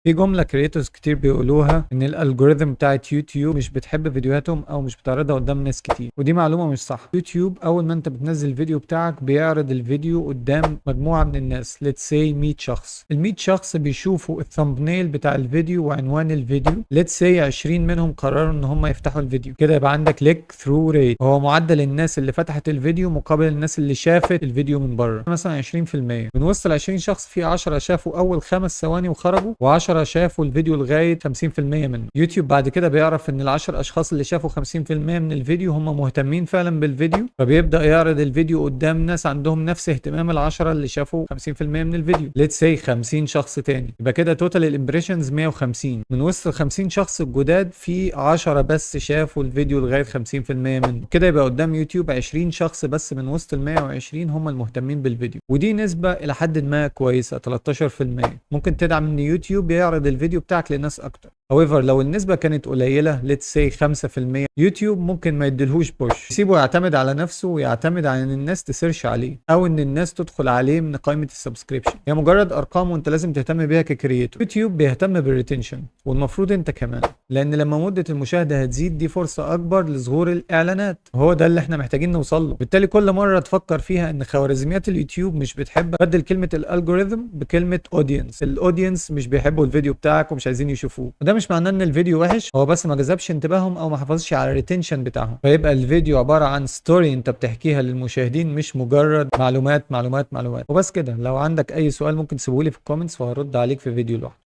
في جملة كريتورز كتير بيقولوها ان الالجوريثم بتاعت يوتيوب مش بتحب فيديوهاتهم او مش بتعرضها قدام ناس كتير، ودي معلومة مش صح. يوتيوب اول ما انت بتنزل الفيديو بتاعك بيعرض الفيديو قدام مجموعة من الناس، let's say 100 شخص. ال 100 شخص بيشوفوا الثامبنيل بتاع الفيديو وعنوان الفيديو، let's say 20 منهم قرروا ان هم يفتحوا الفيديو، كده يبقى عندك كليك ثرو ريت، وهو معدل الناس اللي فتحت الفيديو مقابل الناس اللي شافت الفيديو من بره، مثلا 20%. من وسط ال 20 شخص في 10 شافوا اول 5 ثواني وخرجوا، و10 شافوا الفيديو لغايه 50% منه. يوتيوب بعد كده بيعرف ان ال10 اشخاص اللي شافوا 50% من الفيديو هم مهتمين فعلا بالفيديو، فبيبدا يعرض الفيديو قدام ناس عندهم نفس اهتمام ال10 اللي شافوا 50% من الفيديو، ليتس سي 50 شخص تاني. يبقى كده توتال الامبريشنز 150. من وسط ال 50 شخص الجداد في 10 بس شافوا الفيديو لغايه 50% منه، كده يبقى قدام يوتيوب 20 شخص بس من وسط ال 120 هم المهتمين بالفيديو، ودي نسبه الى حد ما كويسه 13%. ممكن تدعم ان يوتيوب يعرض الفيديو بتاعك لناس اكتر. however لو النسبة كانت قليلة let's say 5%، يوتيوب ممكن ما يديلهوش بوش، يسيبه يعتمد على نفسه ويعتمد على ان الناس تسيرش عليه او ان الناس تدخل عليه من قائمة السبسكريبشن. هي مجرد ارقام وانت لازم تهتم بيها ككرييتور. يوتيوب بيهتم بالريتنشن، والمفروض انت كمان، لان لما مدة المشاهدة هتزيد دي فرصة اكبر لظهور الاعلانات، وهو ده اللي احنا محتاجين نوصل له. بالتالي كل مرة تفكر فيها ان خوارزميات اليوتيوب مش بتحب، بدل كلمة الالجوريثم بكلمة اودينس. الاودينس مش بيحبوا الفيديو بتاعك ومش عايزين يشوفوه، وده مش معناه ان الفيديو وحش، هو بس ما جذبش انتباههم او ما حافظش على الريتنشن بتاعهم. فيبقى الفيديو عبارة عن ستوري انت بتحكيها للمشاهدين، مش مجرد معلومات معلومات معلومات وبس كده. لو عندك اي سؤال ممكن تسيبه لي في الكومنتس وهرد عليك في فيديو لوحده.